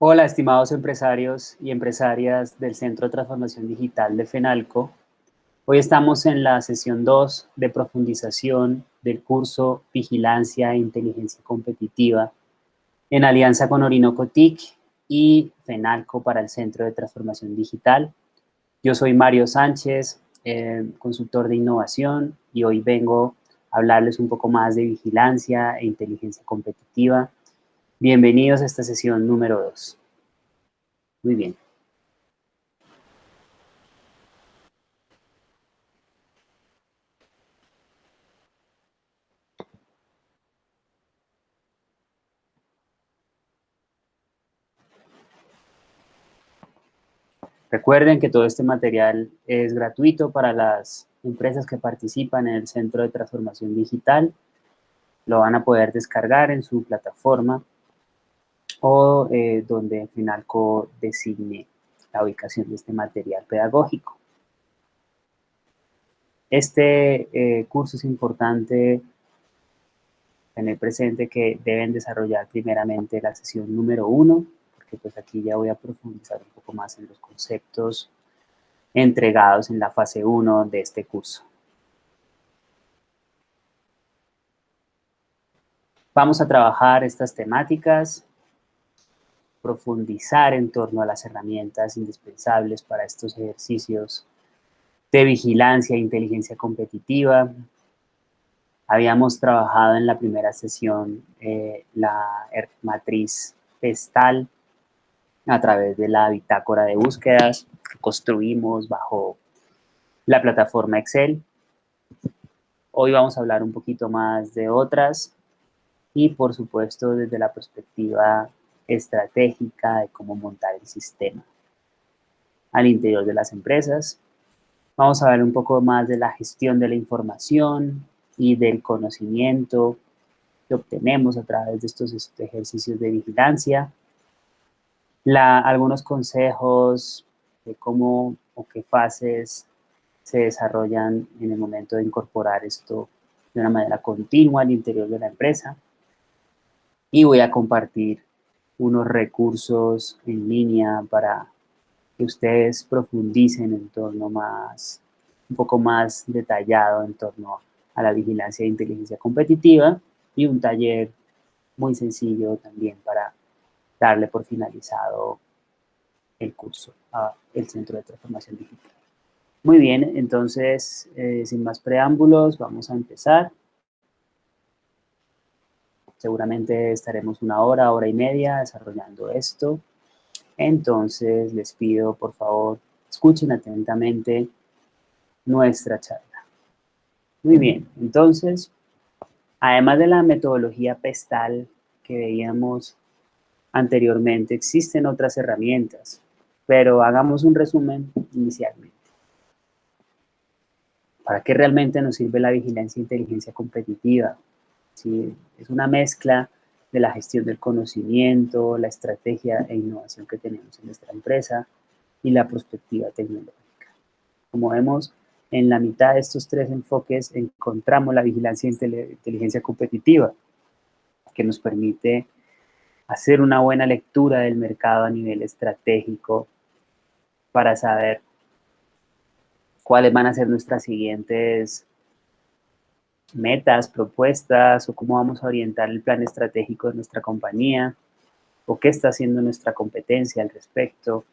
Hola, estimados empresarios y empresarias del Centro de Transformación Digital de FENALCO. Hoy estamos en la sesión 2 de profundización del curso Vigilancia e Inteligencia Competitiva en alianza con Orinoco TIC y FENALCO para el Centro de Transformación Digital. Yo soy Mario Sánchez, consultor de innovación, y hoy vengo a hablarles un poco más de vigilancia e inteligencia competitiva. Bienvenidos a esta sesión número 2. Muy bien. Recuerden que todo este material es gratuito para las empresas que participan en el Centro de Transformación Digital. Lo van a poder descargar en su plataforma o donde FENALCO designe la ubicación de este material pedagógico. Este curso es importante tener presente que deben desarrollar primeramente la sesión número 1, porque pues aquí ya voy a profundizar un poco más en los conceptos entregados en la fase 1 de este curso. Vamos a trabajar estas temáticas, profundizar en torno a las herramientas indispensables para estos ejercicios de vigilancia e inteligencia competitiva. Habíamos trabajado en la primera sesión la matriz PESTAL a través de la bitácora de búsquedas que construimos bajo la plataforma Excel. Hoy vamos a hablar un poquito más de otras y, por supuesto, desde la perspectiva estratégica de cómo montar el sistema al interior de las empresas. Vamos a ver un poco más de la gestión de la información y del conocimiento que obtenemos a través de estos ejercicios de vigilancia. Algunos consejos de cómo o qué fases se desarrollan en el momento de incorporar esto de una manera continua al interior de la empresa. Y voy a compartir unos recursos en línea para que ustedes profundicen en torno un poco más detallado en torno a la vigilancia de inteligencia competitiva, y un taller muy sencillo también para darle por finalizado el curso al Centro de Transformación Digital. Muy bien, entonces, sin más preámbulos, vamos a empezar. Seguramente estaremos una hora y media desarrollando esto. Entonces, les pido, por favor, escuchen atentamente nuestra charla. Muy bien, entonces, además de la metodología PESTAL que veíamos anteriormente, existen otras herramientas, pero hagamos un resumen inicialmente. ¿Para qué realmente nos sirve la vigilancia e inteligencia competitiva? ¿Sí? Es una mezcla de la gestión del conocimiento, la estrategia e innovación que tenemos en nuestra empresa y la perspectiva tecnológica. Como vemos, en la mitad de estos tres enfoques encontramos la vigilancia e inteligencia competitiva, que nos permite hacer una buena lectura del mercado a nivel estratégico para saber cuáles van a ser nuestras siguientes metas, propuestas, o cómo vamos a orientar el plan estratégico de nuestra compañía, o qué está haciendo nuestra competencia al respecto,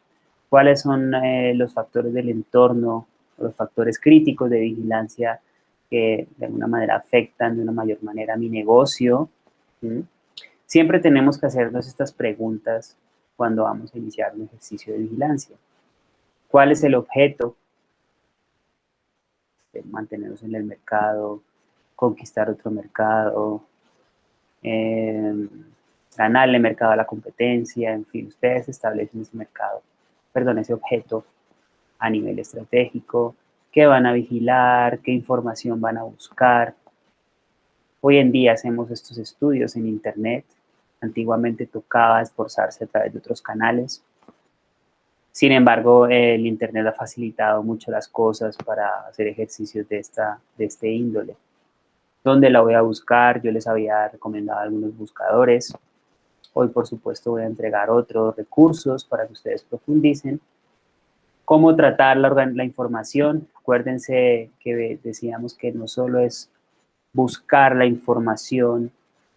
cuáles son los factores del entorno, los factores críticos de vigilancia que de alguna manera afectan de una mayor manera a mi negocio. ¿Sí? Siempre tenemos que hacernos estas preguntas cuando vamos a iniciar un ejercicio de vigilancia. ¿Cuál es el objeto? De mantenernos en el mercado, conquistar otro mercado, ganarle mercado a la competencia, en fin, ustedes establecen ese mercado, perdón, ese objeto a nivel estratégico, qué van a vigilar, qué información van a buscar. Hoy en día hacemos estos estudios en internet, antiguamente tocaba esforzarse a través de otros canales. Sin embargo, el internet ha facilitado mucho las cosas para hacer ejercicios de este índole. ¿Dónde la voy a buscar? Yo les había recomendado algunos buscadores. Hoy, por supuesto, voy a entregar otros recursos para que ustedes profundicen. Cómo tratar la información. Acuérdense que decíamos que no solo es buscar la información,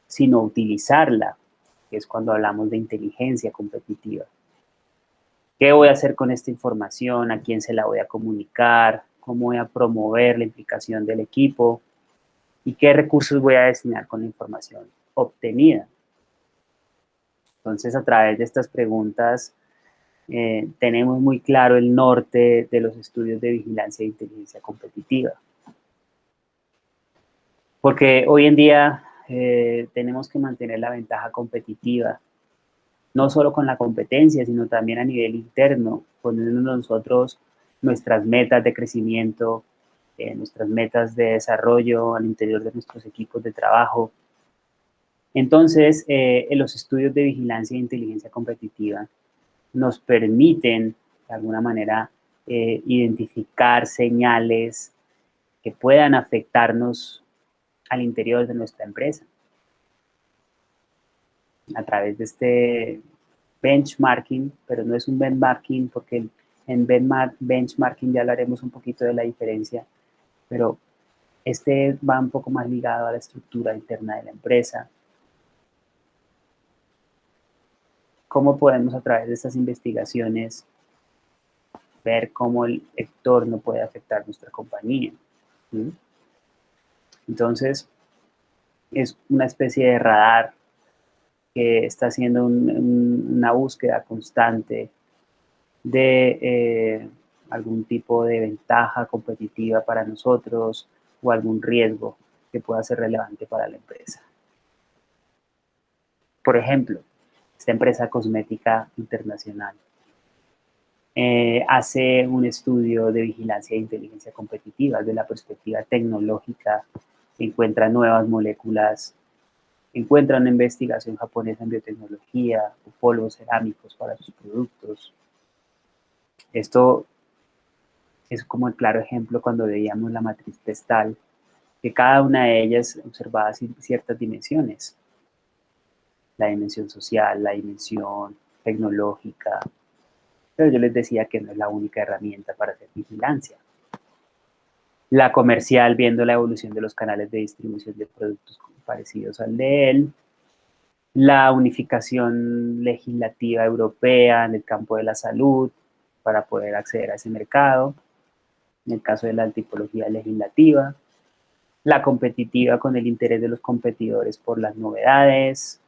sino utilizarla, que es cuando hablamos de inteligencia competitiva. ¿Qué voy a hacer con esta información? ¿A quién se la voy a comunicar? ¿Cómo voy a promover la implicación del equipo? ¿Y qué recursos voy a destinar con la información obtenida? Entonces, a través de estas preguntas, tenemos muy claro el norte de los estudios de vigilancia e inteligencia competitiva. Porque hoy en día tenemos que mantener la ventaja competitiva, no solo con la competencia, sino también a nivel interno, poniéndonos nosotros nuestras metas de crecimiento, nuestras metas de desarrollo al interior de nuestros equipos de trabajo. Entonces, en los estudios de vigilancia e inteligencia competitiva nos permiten, de alguna manera, identificar señales que puedan afectarnos al interior de nuestra empresa. A través de este benchmarking, pero no es un benchmarking porque en benchmarking ya hablaremos un poquito de la diferencia, pero este va un poco más ligado a la estructura interna de la empresa. ¿Cómo podemos a través de estas investigaciones ver cómo el entorno puede afectar nuestra compañía? ¿Mm? Entonces, es una especie de radar que está haciendo una búsqueda constante de algún tipo de ventaja competitiva para nosotros o algún riesgo que pueda ser relevante para la empresa. Por ejemplo, esta empresa cosmética internacional hace un estudio de vigilancia e inteligencia competitiva desde la perspectiva tecnológica, encuentra nuevas moléculas, encuentra una investigación japonesa en biotecnología o polvos cerámicos para sus productos. Esto es como el claro ejemplo cuando veíamos la matriz Pestal, que cada una de ellas observaba ciertas dimensiones. La dimensión social, la dimensión tecnológica, pero yo les decía que no es la única herramienta para hacer vigilancia. La comercial, viendo la evolución de los canales de distribución de productos parecidos al de él. La unificación legislativa europea en el campo de la salud para poder acceder a ese mercado, en el caso de la tipología legislativa. La competitiva con el interés de los competidores por las novedades,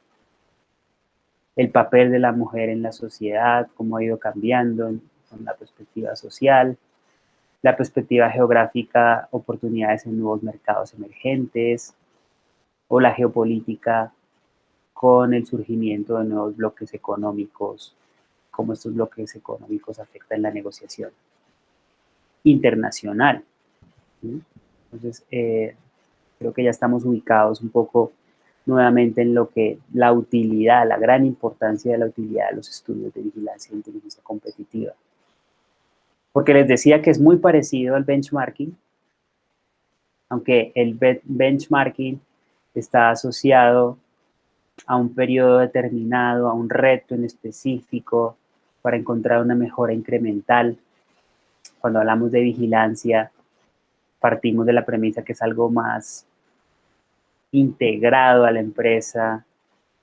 el papel de la mujer en la sociedad, cómo ha ido cambiando con la perspectiva social, la perspectiva geográfica, oportunidades en nuevos mercados emergentes, o la geopolítica con el surgimiento de nuevos bloques económicos, cómo estos bloques económicos afectan la negociación internacional. ¿Sí? Entonces, creo que ya estamos ubicados un poco nuevamente en lo que la utilidad, la gran importancia de la utilidad de los estudios de vigilancia e inteligencia competitiva. Porque les decía que es muy parecido al benchmarking, aunque el benchmarking está asociado a un periodo determinado, a un reto en específico para encontrar una mejora incremental. Cuando hablamos de vigilancia, partimos de la premisa que es algo más integrado a la empresa,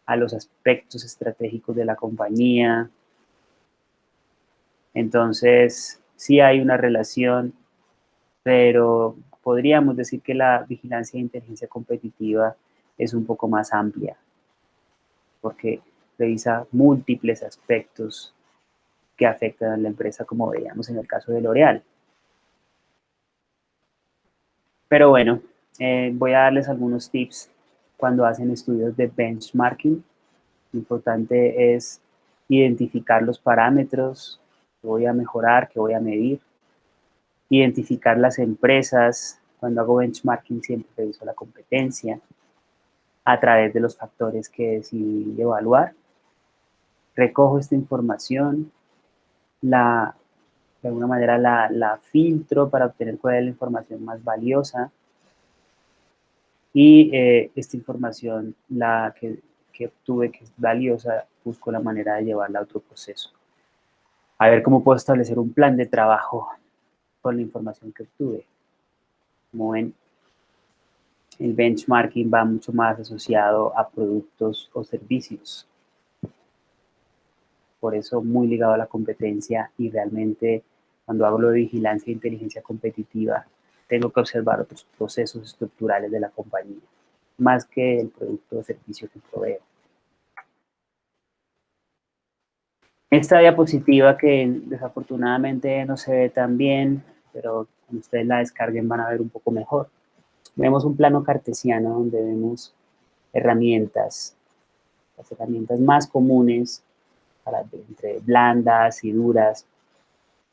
a los aspectos estratégicos de la compañía. Entonces, sí hay una relación, pero podríamos decir que la vigilancia de inteligencia competitiva es un poco más amplia, porque revisa múltiples aspectos que afectan a la empresa, como veíamos en el caso de L'Oréal. Pero bueno, voy a darles algunos tips cuando hacen estudios de benchmarking. Lo importante es identificar los parámetros que voy a mejorar, que voy a medir. Identificar las empresas. Cuando hago benchmarking siempre reviso la competencia a través de los factores que decidí evaluar. Recojo esta información, de alguna manera la filtro para obtener cuál es la información más valiosa y esta información que que obtuve, que es valiosa, busco la manera de llevarla a otro proceso. A ver cómo puedo establecer un plan de trabajo con la información que obtuve. Como ven, el benchmarking va mucho más asociado a productos o servicios. Por eso muy ligado a la competencia, y realmente cuando hablo de vigilancia e inteligencia competitiva, tengo que observar otros procesos estructurales de la compañía, más que el producto o servicio que proveo. Esta diapositiva, que desafortunadamente no se ve tan bien, pero cuando ustedes la descarguen van a ver un poco mejor. Vemos un plano cartesiano donde vemos herramientas, las herramientas más comunes, entre blandas y duras.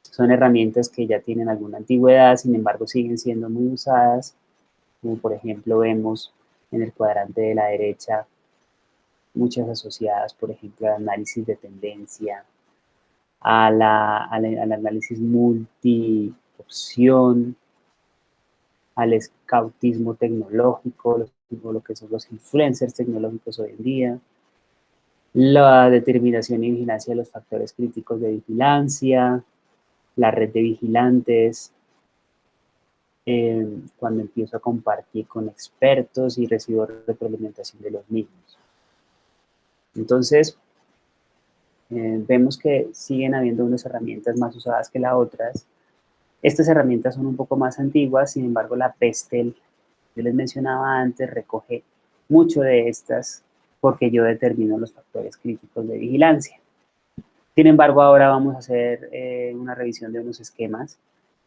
Son herramientas que ya tienen alguna antigüedad, sin embargo siguen siendo muy usadas, como por ejemplo vemos en el cuadrante de la derecha, muchas asociadas, por ejemplo, al análisis de tendencia, al análisis multi-opción, al scoutismo tecnológico, lo que son los influencers tecnológicos hoy en día, la determinación y vigilancia de los factores críticos de vigilancia, la red de vigilantes, cuando empiezo a compartir con expertos y recibo retroalimentación de los mismos. Entonces, vemos que siguen habiendo unas herramientas más usadas que las otras. Estas herramientas son un poco más antiguas, sin embargo, la PESTEL, yo les mencionaba antes, recoge mucho de estas porque yo determino los factores críticos de vigilancia. Sin embargo, ahora vamos a hacer una revisión de unos esquemas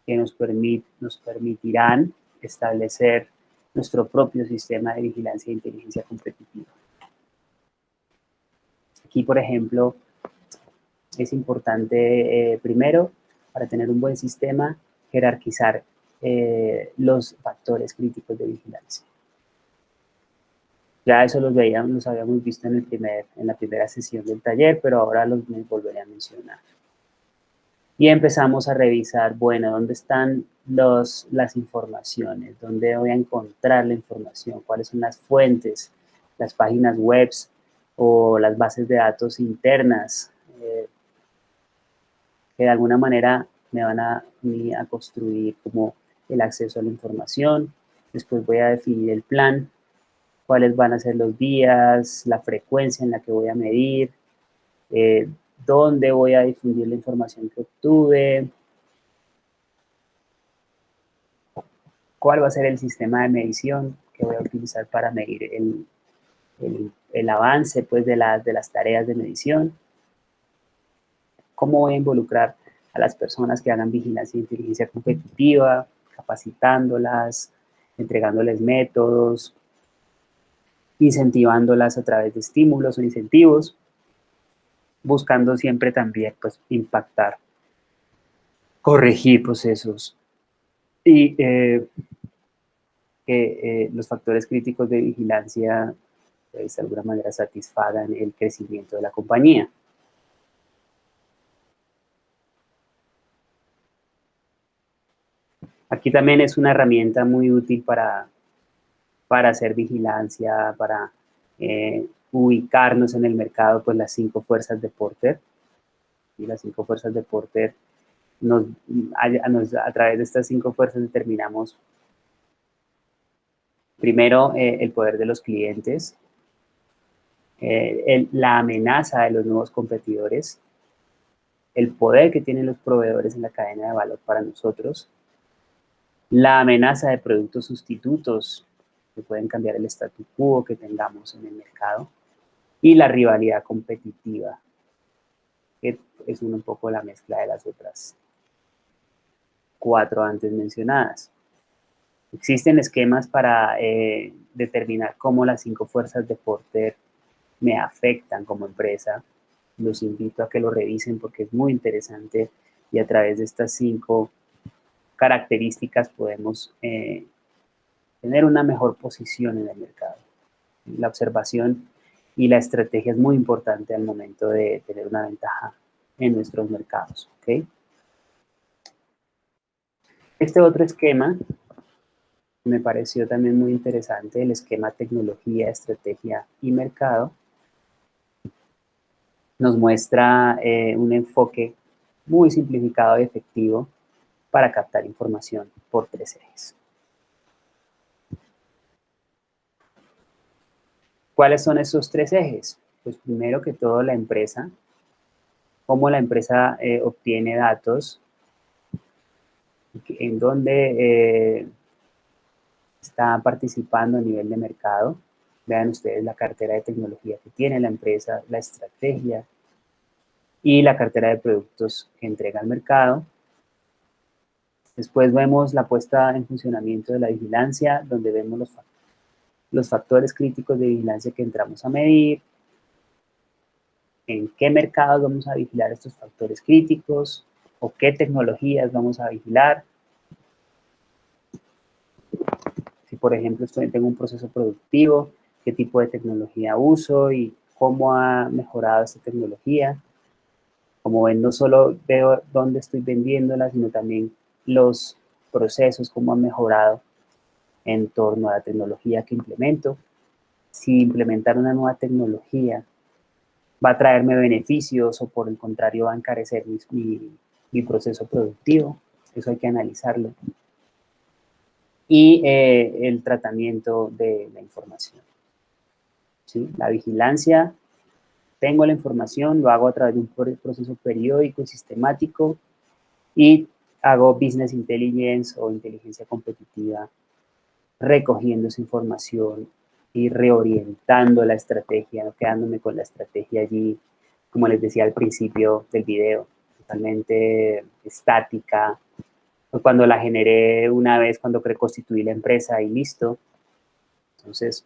que nos permitirán establecer nuestro propio sistema de vigilancia e inteligencia competitiva. Aquí, por ejemplo, es importante, primero, para tener un buen sistema, jerarquizar los factores críticos de vigilancia. Ya eso los habíamos visto en la primera sesión del taller, pero ahora los volveré a mencionar. Y empezamos a revisar, bueno, ¿dónde están las informaciones? ¿Dónde voy a encontrar la información? ¿Cuáles son las fuentes? Las páginas web o las bases de datos internas que de alguna manera me van a construir como el acceso a la información. Después voy a definir el plan, cuáles van a ser los días, la frecuencia en la que voy a medir, dónde voy a difundir la información que obtuve, cuál va a ser el sistema de medición que voy a utilizar para medir el avance pues, de las tareas de medición, cómo voy a involucrar a las personas que hagan vigilancia e inteligencia competitiva, capacitándolas, entregándoles métodos, incentivándolas a través de estímulos o incentivos, buscando siempre también pues, impactar, corregir procesos y que los factores críticos de vigilancia pues, de alguna manera satisfagan el crecimiento de la compañía. Aquí también es una herramienta muy útil para hacer vigilancia, para ubicarnos en el mercado, pues las 5 fuerzas de Porter. Y las 5 fuerzas de Porter, a través de estas 5 fuerzas determinamos primero el poder de los clientes, la amenaza de los nuevos competidores, el poder que tienen los proveedores en la cadena de valor para nosotros, la amenaza de productos sustitutos que pueden cambiar el statu quo que tengamos en el mercado, y la rivalidad competitiva, que es un poco la mezcla de las otras 4 antes mencionadas. Existen esquemas para determinar cómo las 5 fuerzas de Porter me afectan como empresa. Los invito a que lo revisen porque es muy interesante y a través de estas 5 características podemos tener una mejor posición en el mercado. La observación y la estrategia es muy importante al momento de tener una ventaja en nuestros mercados. ¿Okay? Este otro esquema me pareció también muy interesante, el esquema tecnología, estrategia y mercado. nos muestra un enfoque muy simplificado y efectivo para captar información por 3 ejes. ¿Cuáles son esos 3 ejes? Pues primero que todo la empresa, cómo la empresa obtiene datos, en dónde está participando a nivel de mercado. Vean ustedes la cartera de tecnología que tiene la empresa, la estrategia y la cartera de productos que entrega al mercado. Después vemos la puesta en funcionamiento de la vigilancia, donde vemos los factores críticos de vigilancia que entramos a medir, en qué mercados vamos a vigilar estos factores críticos o qué tecnologías vamos a vigilar. Si, por ejemplo, tengo un proceso productivo, qué tipo de tecnología uso y cómo ha mejorado esta tecnología. Como ven, no solo veo dónde estoy vendiéndola, sino también los procesos, cómo han mejorado en torno a la tecnología que implemento. Si implementar una nueva tecnología va a traerme beneficios o por el contrario va a encarecer mi proceso productivo, eso hay que analizarlo. Y el tratamiento de la información. ¿Sí? La vigilancia, tengo la información, lo hago a través de un proceso periódico y sistemático y hago business intelligence o inteligencia competitiva recogiendo esa información y reorientando la estrategia, no quedándome con la estrategia allí, como les decía al principio del video, totalmente estática. Cuando la generé una vez, cuando reconstituí la empresa y listo. Entonces,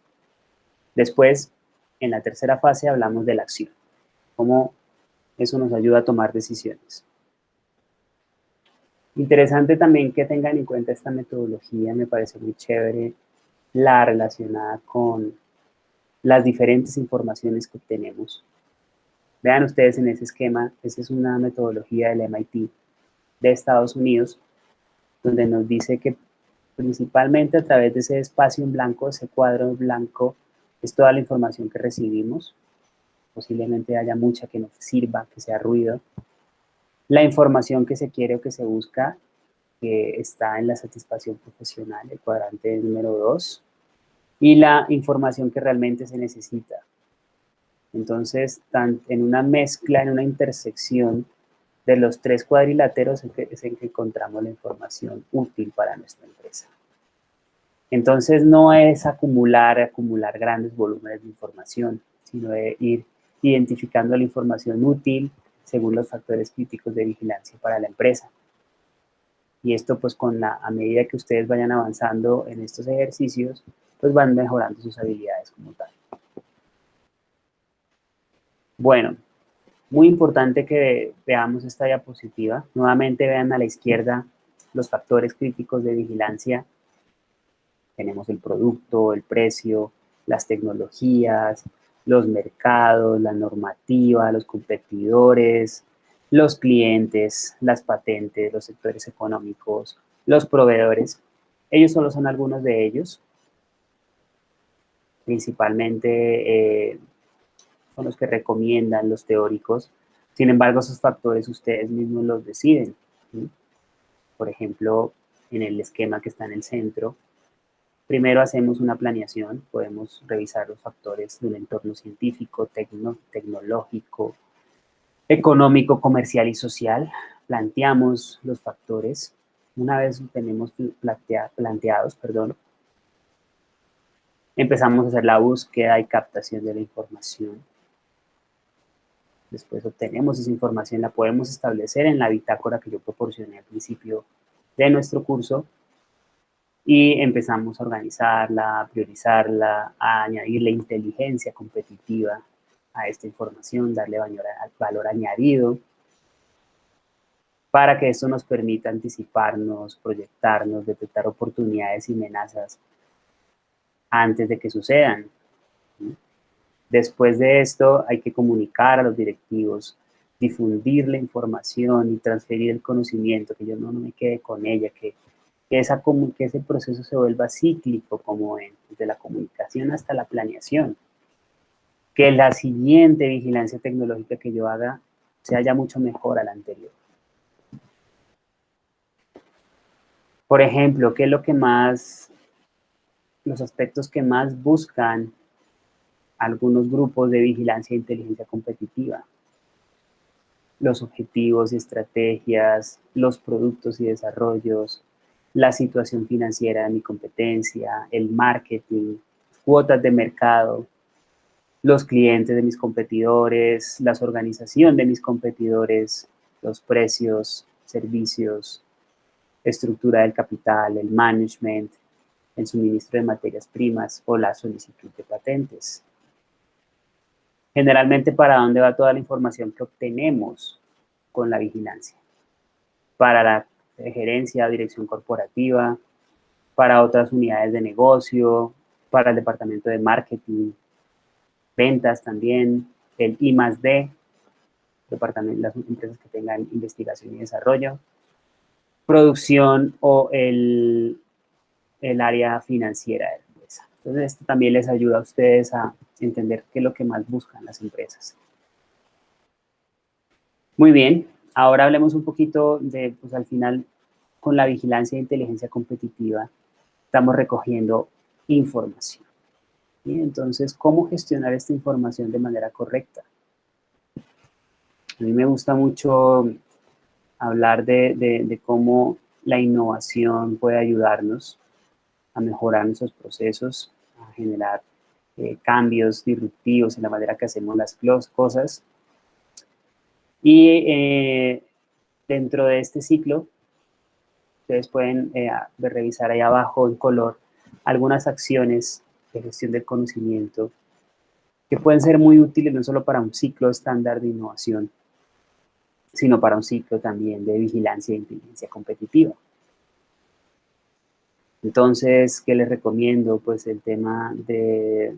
después, en la tercera fase, hablamos de la acción, cómo eso nos ayuda a tomar decisiones. Interesante también que tengan en cuenta esta metodología, me parece muy chévere, la relacionada con las diferentes informaciones que obtenemos. Vean ustedes en ese esquema, esa es una metodología del MIT de Estados Unidos, donde nos dice que principalmente a través de ese espacio en blanco, ese cuadro en blanco, es toda la información que recibimos. Posiblemente haya mucha que nos sirva, que sea ruido. La información que se quiere o que se busca, que está en la satisfacción profesional, el cuadrante número 2, y la información que realmente se necesita. Entonces, en una mezcla, en una intersección de los 3 cuadriláteros es en que encontramos la información útil para nuestra empresa. Entonces, no es acumular grandes volúmenes de información, sino de ir identificando la información útil según los factores críticos de vigilancia para la empresa. Y esto, pues, a medida que ustedes vayan avanzando en estos ejercicios, pues van mejorando sus habilidades como tal. Bueno, muy importante que veamos esta diapositiva. Nuevamente vean a la izquierda los factores críticos de vigilancia. Tenemos el producto, el precio, las tecnologías, los mercados, la normativa, los competidores, los clientes, las patentes, los sectores económicos, los proveedores. Ellos solo son algunos de ellos. Principalmente son los que recomiendan los teóricos. Sin embargo, esos factores ustedes mismos los deciden. ¿Sí? Por ejemplo, en el esquema que está en el centro, primero hacemos una planeación, podemos revisar los factores de un entorno científico, tecnológico, económico, comercial y social. Planteamos los factores. Una vez tenemos planteados, empezamos a hacer la búsqueda y captación de la información. Después obtenemos esa información, la podemos establecer en la bitácora que yo proporcioné al principio de nuestro curso y empezamos a organizarla, a priorizarla, a añadirle inteligencia competitiva a esta información, darle valor añadido para que esto nos permita anticiparnos, proyectarnos, detectar oportunidades y amenazas antes de que sucedan. Después de esto hay que comunicar a los directivos, difundir la información y transferir el conocimiento, que yo no me quede con ella, que ese proceso se vuelva cíclico, como ven, desde la comunicación hasta la planeación. que la siguiente vigilancia tecnológica que yo haga sea ya mucho mejor a la anterior. Por ejemplo, ¿qué es lo que más, los aspectos que más buscan algunos grupos de vigilancia e inteligencia competitiva? Los objetivos y estrategias, los productos y desarrollos, la situación financiera de mi competencia, el marketing, cuotas de mercado, los clientes de mis competidores, la organización de mis competidores, los precios, servicios, estructura del capital, el management, el suministro de materias primas o la solicitud de patentes. Generalmente, ¿para dónde va toda la información que obtenemos con la vigilancia? Para la gerencia, dirección corporativa, para otras unidades de negocio, para el departamento de marketing, ventas también, el I+D, departamento, las empresas que tengan investigación y desarrollo, producción o el área financiera de la empresa. Entonces, esto también les ayuda a ustedes a entender qué es lo que más buscan las empresas. Muy bien, ahora hablemos un poquito de, pues al final, con la vigilancia e inteligencia competitiva, estamos recogiendo información. ¿Sí? Entonces, ¿cómo gestionar esta información de manera correcta? A mí me gusta mucho hablar de cómo la innovación puede ayudarnos a mejorar nuestros procesos, a generar cambios disruptivos en la manera que hacemos las cosas. Y dentro de este ciclo, ustedes pueden revisar ahí abajo en color algunas acciones de gestión del conocimiento que pueden ser muy útiles no solo para un ciclo estándar de innovación, sino para un ciclo también de vigilancia e inteligencia competitiva. Entonces, ¿qué les recomiendo? Pues el tema de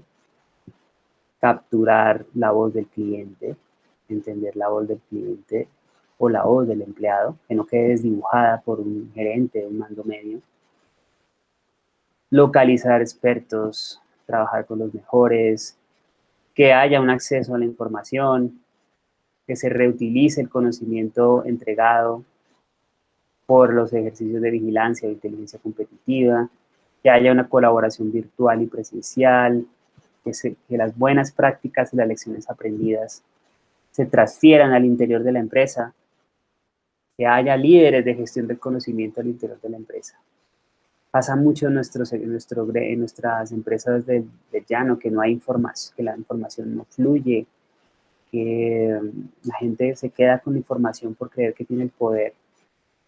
capturar la voz del cliente, entender la voz del cliente o la voz del empleado, que no quede desdibujada por un gerente de un mando medio. Localizar expertos, trabajar con los mejores, que haya un acceso a la información, que se reutilice el conocimiento entregado por los ejercicios de vigilancia o inteligencia competitiva, que haya una colaboración virtual y presencial, que las buenas prácticas y las lecciones aprendidas se transfieran al interior de la empresa, que haya líderes de gestión del conocimiento al interior de la empresa. Pasa mucho en nuestras empresas del llano que no hay información, que la información no fluye, que la gente se queda con la información por creer que tiene el poder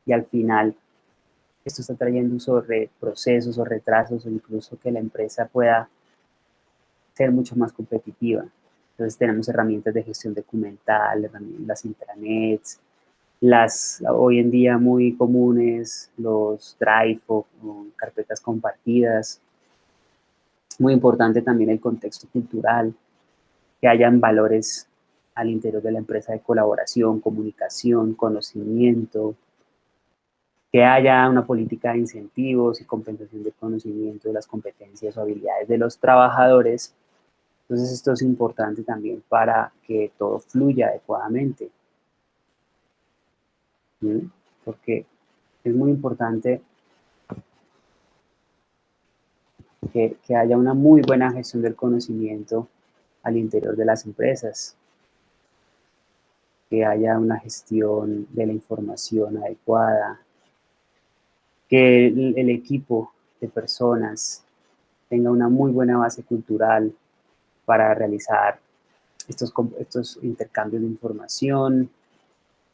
y al final esto está trayendo sobre procesos o retrasos o incluso que la empresa pueda ser mucho más competitiva. Entonces tenemos herramientas de gestión documental, las intranets, las hoy en día muy comunes, los Drive o carpetas compartidas. Muy importante también el contexto cultural, que hayan valores al interior de la empresa de colaboración, comunicación, conocimiento, que haya una política de incentivos y compensación de conocimiento de las competencias o habilidades de los trabajadores. Entonces esto es importante también para que todo fluya adecuadamente. ¿Sí? Porque es muy importante que haya una muy buena gestión del conocimiento al interior de las empresas, que haya una gestión de la información adecuada, que el equipo de personas tenga una muy buena base cultural para realizar estos intercambios de información.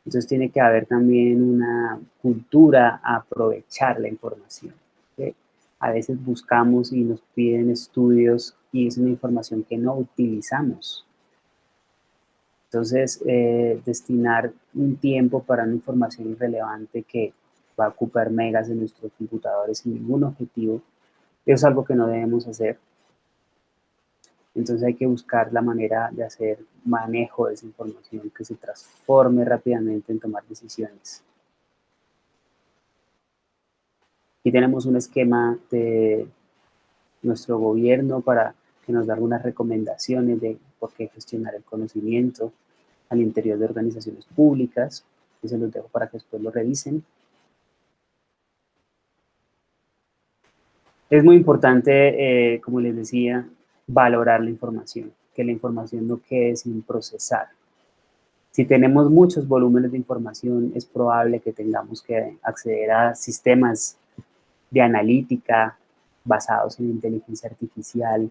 Entonces tiene que haber también una cultura a aprovechar la información. ¿Sí? A veces buscamos y nos piden estudios y es una información que no utilizamos. Entonces, destinar un tiempo para una información irrelevante que va a ocupar megas de nuestros computadores sin ningún objetivo, es algo que no debemos hacer. Entonces hay que buscar la manera de hacer manejo de esa información que se transforme rápidamente en tomar decisiones. Aquí tenemos un esquema de nuestro gobierno para que nos da algunas recomendaciones de por qué gestionar el conocimiento al interior de organizaciones públicas, que se los dejo para que después lo revisen. Es muy importante, como les decía, valorar la información, que la información no quede sin procesar. Si tenemos muchos volúmenes de información, es probable que tengamos que acceder a sistemas de analítica basados en inteligencia artificial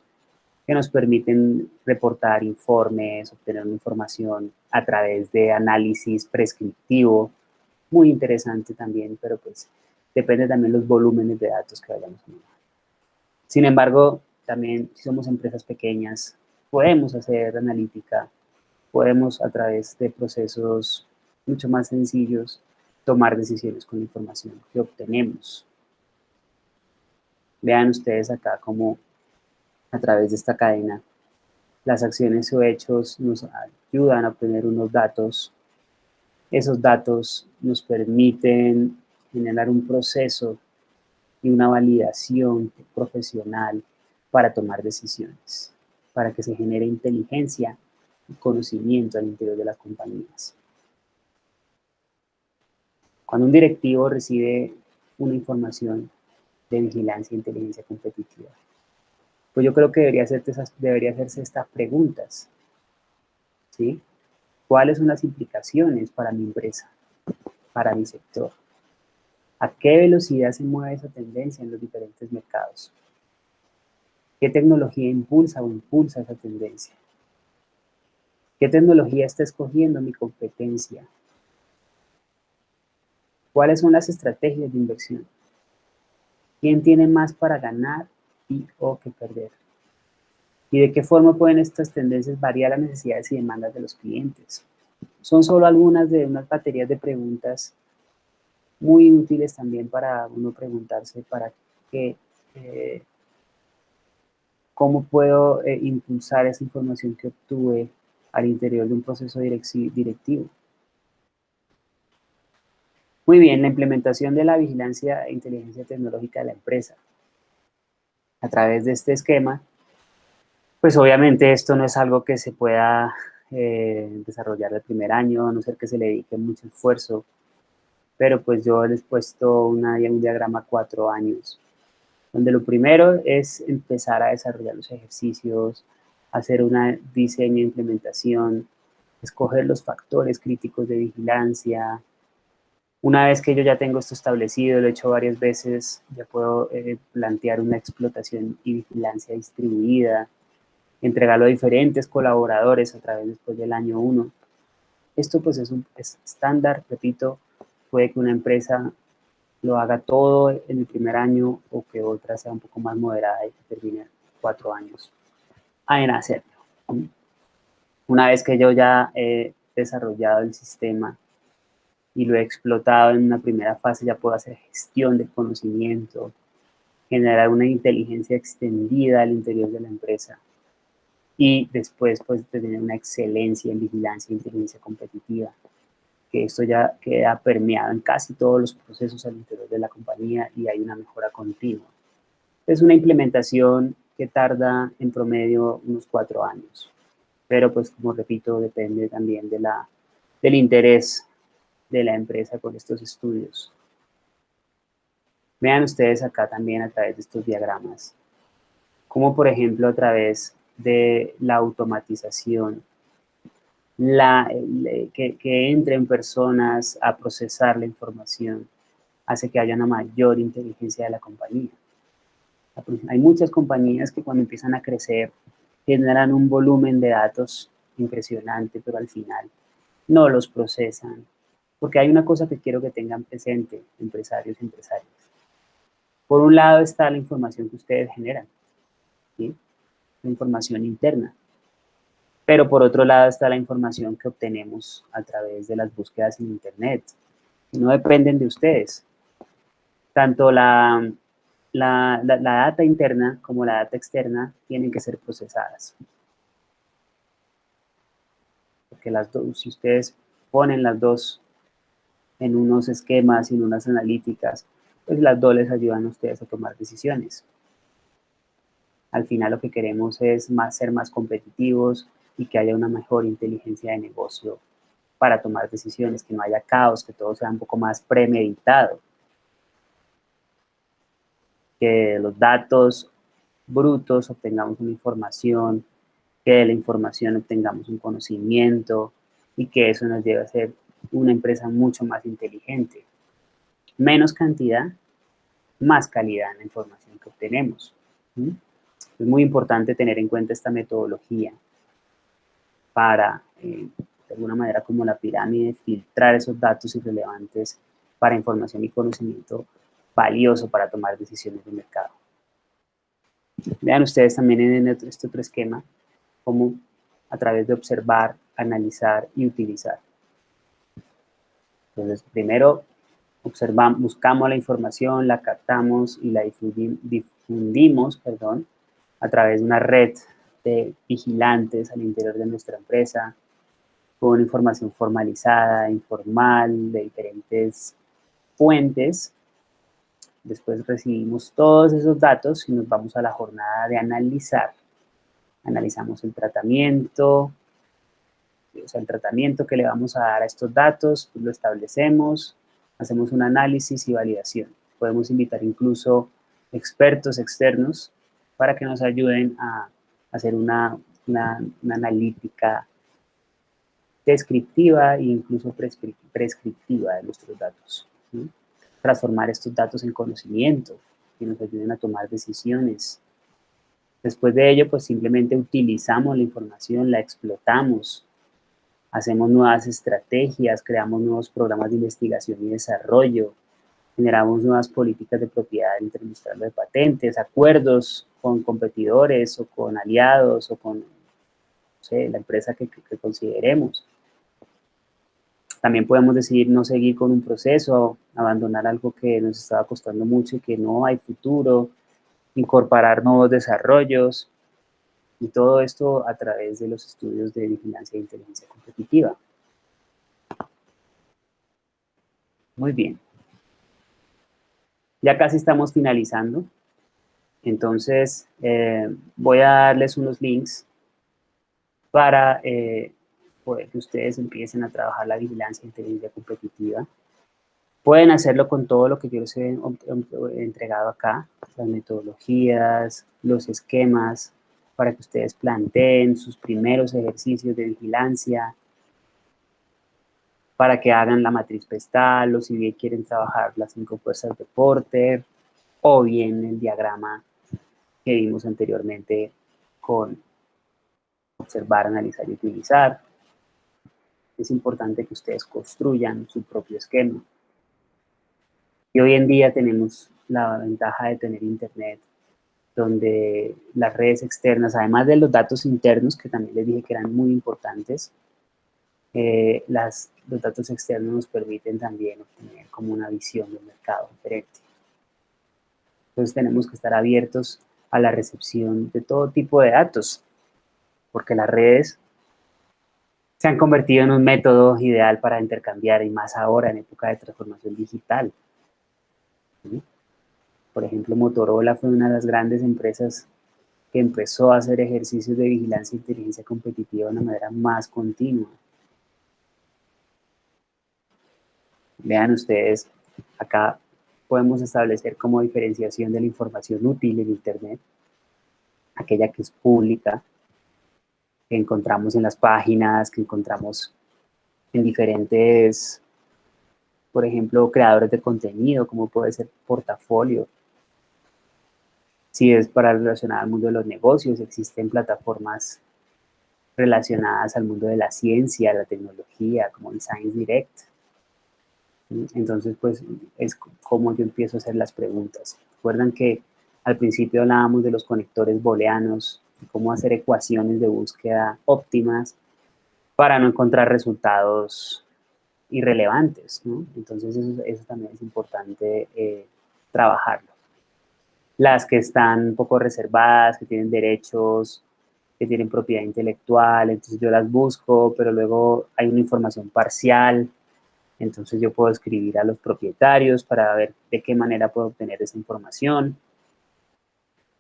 que nos permiten reportar informes, obtener información a través de análisis prescriptivo, muy interesante también, pero pues depende también los volúmenes de datos que vayamos a manejar. Sin embargo, también si somos empresas pequeñas, podemos hacer analítica, podemos a través de procesos mucho más sencillos tomar decisiones con la información que obtenemos. Vean ustedes acá cómo a través de esta cadena las acciones o hechos nos ayudan a obtener unos datos. Esos datos nos permiten generar un proceso y una validación profesional para tomar decisiones, para que se genere inteligencia y conocimiento al interior de las compañías. Cuando un directivo recibe una información de vigilancia e inteligencia competitiva, pues yo creo que debería hacerse estas preguntas, ¿sí? ¿Cuáles son las implicaciones para mi empresa, para mi sector? ¿A qué velocidad se mueve esa tendencia en los diferentes mercados? ¿Qué tecnología impulsa o impulsa esa tendencia? ¿Qué tecnología está escogiendo mi competencia? ¿Cuáles son las estrategias de inversión? ¿Quién tiene más para ganar y o que perder? ¿Y de qué forma pueden estas tendencias variar las necesidades y demandas de los clientes? Son solo algunas de unas baterías de preguntas muy útiles también para uno preguntarse para qué, cómo puedo impulsar esa información que obtuve al interior de un proceso directivo. Muy bien, la implementación de la vigilancia e inteligencia tecnológica de la empresa. A través de este esquema, pues obviamente esto no es algo que se pueda desarrollar el primer año, a no ser que se le dedique mucho esfuerzo, pero pues yo les he puesto un diagrama 4 años, donde lo primero es empezar a desarrollar los ejercicios, hacer un diseño e implementación, escoger los factores críticos de vigilancia. Una vez que yo ya tengo esto establecido, lo he hecho varias veces, ya puedo plantear una explotación y vigilancia distribuida, entregarlo a diferentes colaboradores a través después del año 1. Esto pues es estándar, repito, puede que una empresa lo haga todo en el primer año o que otra sea un poco más moderada y que termine 4 años en hacerlo. Una vez que yo ya he desarrollado el sistema y lo he explotado en una primera fase, ya puedo hacer gestión de conocimiento, generar una inteligencia extendida al interior de la empresa y después pues tener una excelencia en vigilancia e inteligencia competitiva, que esto ya queda permeado en casi todos los procesos al interior de la compañía y hay una mejora continua. Es una implementación que tarda en promedio unos 4 años, pero pues como repito, depende también del interés de la empresa con estos estudios. Vean ustedes acá también a través de estos diagramas, como por ejemplo a través de la automatización, que entren personas a procesar la información, hace que haya una mayor inteligencia de la compañía. Hay muchas compañías que cuando empiezan a crecer generan un volumen de datos impresionante, pero al final no los procesan. Porque hay una cosa que quiero que tengan presente, empresarios y empresarias. Por un lado está la información que ustedes generan, ¿sí? La información interna. Pero por otro lado está la información que obtenemos a través de las búsquedas en Internet, que no dependen de ustedes. Tanto la data interna como la data externa tienen que ser procesadas. Porque las dos, si ustedes ponen las dos en unos esquemas y en unas analíticas, pues las dos les ayudan a ustedes a tomar decisiones. Al final lo que queremos es ser más competitivos, y que haya una mejor inteligencia de negocio para tomar decisiones, que no haya caos, que todo sea un poco más premeditado, que de los datos brutos obtengamos una información, que de la información obtengamos un conocimiento y que eso nos lleve a ser una empresa mucho más inteligente. Menos cantidad, más calidad en la información que obtenemos. Es muy importante tener en cuenta esta metodología para, de alguna manera, como la pirámide, filtrar esos datos irrelevantes para información y conocimiento valioso para tomar decisiones de mercado. Vean ustedes también en este otro esquema cómo a través de observar, analizar y utilizar. Entonces, primero observamos, buscamos la información, la captamos y la difundimos, a través de una red de vigilantes al interior de nuestra empresa, con información formalizada, informal, de diferentes fuentes. Después recibimos todos esos datos y nos vamos a la jornada de analizar. Analizamos el tratamiento, o sea, el tratamiento que le vamos a dar a estos datos, pues lo establecemos, hacemos un análisis y validación. Podemos invitar incluso expertos externos para que nos ayuden a hacer una analítica descriptiva e incluso prescriptiva de nuestros datos. ¿Sí? Transformar estos datos en conocimiento que nos ayuden a tomar decisiones. Después de ello, pues simplemente utilizamos la información, la explotamos, hacemos nuevas estrategias, creamos nuevos programas de investigación y desarrollo, generamos nuevas políticas de propiedad interministerial de patentes, acuerdos con competidores o con aliados o con, no sé, la empresa que consideremos. También podemos decidir no seguir con un proceso, abandonar algo que nos estaba costando mucho y que no hay futuro, incorporar nuevos desarrollos, y todo esto a través de los estudios de vigilancia e inteligencia competitiva. Muy bien. Ya casi estamos finalizando. Entonces, voy a darles unos links para poder que ustedes empiecen a trabajar la vigilancia e inteligencia competitiva. Pueden hacerlo con todo lo que yo les he entregado acá, las metodologías, los esquemas, para que ustedes planteen sus primeros ejercicios de vigilancia, para que hagan la matriz pestal, o si bien quieren trabajar las 5 fuerzas de Porter, o bien el diagrama que vimos anteriormente con observar, analizar y utilizar. Es importante que ustedes construyan su propio esquema. Y hoy en día tenemos la ventaja de tener internet, donde las redes externas, además de los datos internos, que también les dije que eran muy importantes, los datos externos nos permiten también obtener como una visión del mercado diferente. Entonces tenemos que estar abiertos a la recepción de todo tipo de datos, porque las redes se han convertido en un método ideal para intercambiar, y más ahora en época de transformación digital. ¿Sí? Por ejemplo, Motorola fue una de las grandes empresas que empezó a hacer ejercicios de vigilancia e inteligencia competitiva de una manera más continua. Vean ustedes, acá podemos establecer como diferenciación de la información útil en Internet, aquella que es pública, que encontramos en las páginas, que encontramos en diferentes, por ejemplo, creadores de contenido, como puede ser Portafolio. Si es para relacionar al mundo de los negocios, existen plataformas relacionadas al mundo de la ciencia, la tecnología, como el Science Direct. Entonces, pues, es como yo empiezo a hacer las preguntas. Recuerdan que al principio hablábamos de los conectores booleanos, cómo hacer ecuaciones de búsqueda óptimas para no encontrar resultados irrelevantes, ¿no? Entonces, eso también es importante trabajarlo. Las que están un poco reservadas, que tienen derechos, que tienen propiedad intelectual, entonces yo las busco, pero luego hay una información parcial. Entonces yo puedo escribir a los propietarios para ver de qué manera puedo obtener esa información.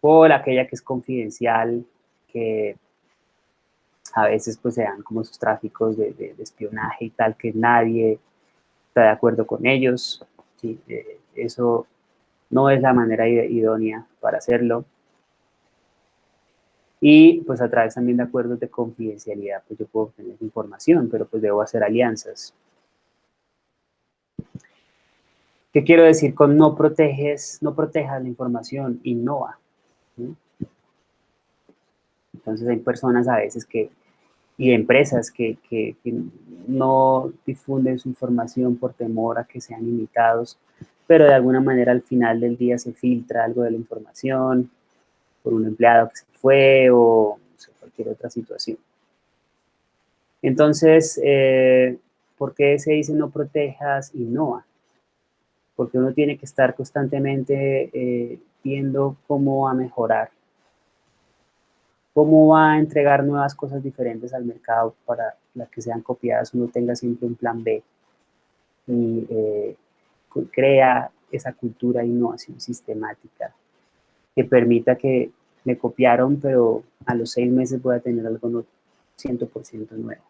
O aquella que es confidencial, que A veces pues se dan como esos tráficos de espionaje y tal que nadie está de acuerdo con ellos. ¿Sí? Eso no es la manera idónea para hacerlo. Y pues a través también de acuerdos de confidencialidad, pues yo puedo obtener información, pero pues debo hacer alianzas. ¿Qué quiero decir con no proteges, no protejas la información? Innova. ¿Sí? Entonces hay personas a veces y empresas que no difunden su información por temor a que sean imitados, pero de alguna manera al final del día se filtra algo de la información por un empleado que se fue o no sé, cualquier otra situación. Entonces, ¿por qué se dice no protejas, innova? Porque uno tiene que estar constantemente viendo cómo va a mejorar, cómo va a entregar nuevas cosas diferentes al mercado para las que sean copiadas, uno tenga siempre un plan B y crea esa cultura de innovación sistemática que permita que me copiaron, pero a los 6 meses voy a tener algo 100% nuevo.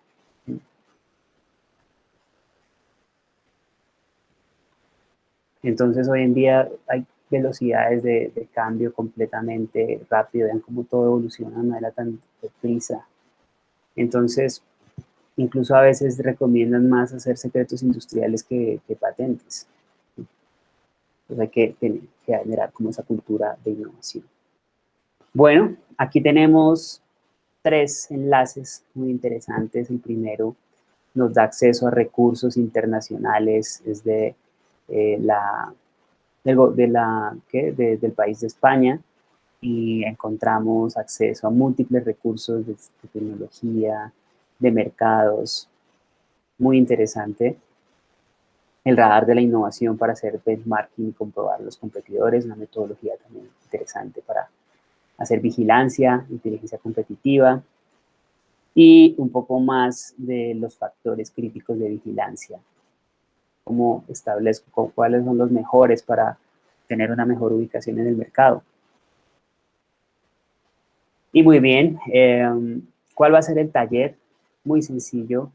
Entonces hoy en día hay velocidades de cambio completamente rápido, vean cómo todo evoluciona de manera tan deprisa. Entonces, incluso a veces recomiendan más hacer secretos industriales que patentes. Entonces hay que generar como esa cultura de innovación. Bueno, aquí tenemos 3 enlaces muy interesantes. El primero nos da acceso a recursos internacionales, es la, del país de España, y encontramos acceso a múltiples recursos de tecnología, de mercados, muy interesante. El radar de la innovación para hacer benchmarking y comprobar los competidores, una metodología también interesante para hacer vigilancia, inteligencia competitiva, y un poco más de los factores críticos de vigilancia, cómo establezco cuáles son los mejores para tener una mejor ubicación en el mercado. Y muy bien, ¿cuál va a ser el taller? Muy sencillo.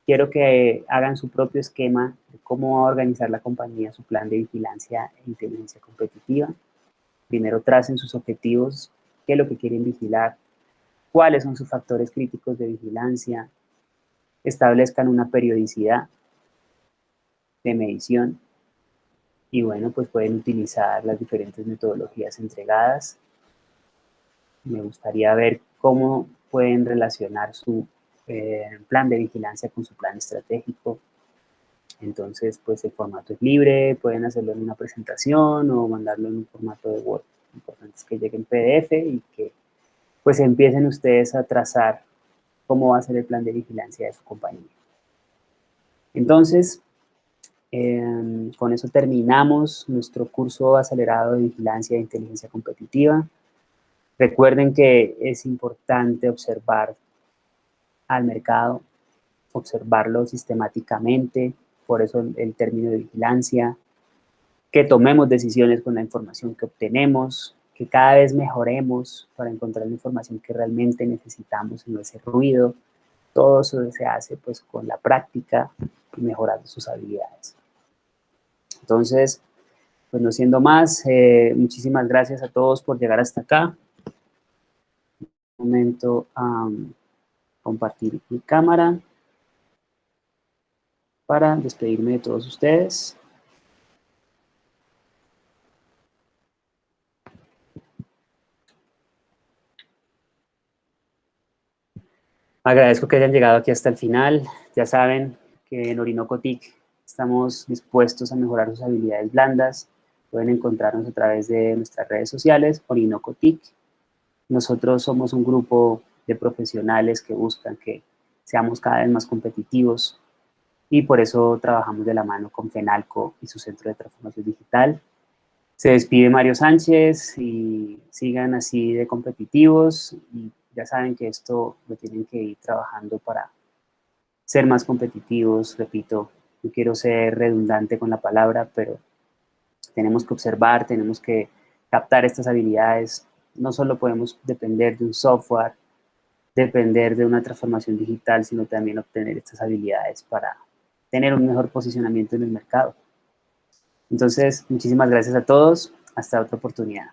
Quiero que hagan su propio esquema de cómo va a organizar la compañía su plan de vigilancia e inteligencia competitiva. Primero tracen sus objetivos, qué es lo que quieren vigilar, cuáles son sus factores críticos de vigilancia, establezcan una periodicidad de medición y bueno, pues pueden utilizar las diferentes metodologías entregadas. Me gustaría ver cómo pueden relacionar su plan de vigilancia con su plan estratégico. Entonces, pues el formato es libre, pueden hacerlo en una presentación o mandarlo en un formato de Word. Lo importante es que llegue en PDF y que pues empiecen ustedes a trazar cómo va a ser el plan de vigilancia de su compañía. Entonces, con eso terminamos nuestro curso acelerado de vigilancia e inteligencia competitiva. Recuerden que es importante observar al mercado, observarlo sistemáticamente, por eso el término de vigilancia, que tomemos decisiones con la información que obtenemos, que cada vez mejoremos para encontrar la información que realmente necesitamos y no ese ruido. Todo eso se hace pues con la práctica y mejorando sus habilidades. Entonces, pues no siendo más, muchísimas gracias a todos por llegar hasta acá. Un momento a compartir mi cámara para despedirme de todos ustedes. Agradezco que hayan llegado aquí hasta el final. Ya saben que en Orinoco TIC estamos dispuestos a mejorar sus habilidades blandas. Pueden encontrarnos a través de nuestras redes sociales, Orinoco TIC. Nosotros somos un grupo de profesionales que buscan que seamos cada vez más competitivos y por eso trabajamos de la mano con FENALCO y su Centro de Transformación Digital. Se despide Mario Sánchez y sigan así de competitivos y ya saben que esto lo tienen que ir trabajando para ser más competitivos. Repito, no quiero ser redundante con la palabra, pero tenemos que observar, tenemos que captar estas habilidades. No solo podemos depender de un software, depender de una transformación digital, sino también obtener estas habilidades para tener un mejor posicionamiento en el mercado. Entonces, muchísimas gracias a todos. Hasta otra oportunidad.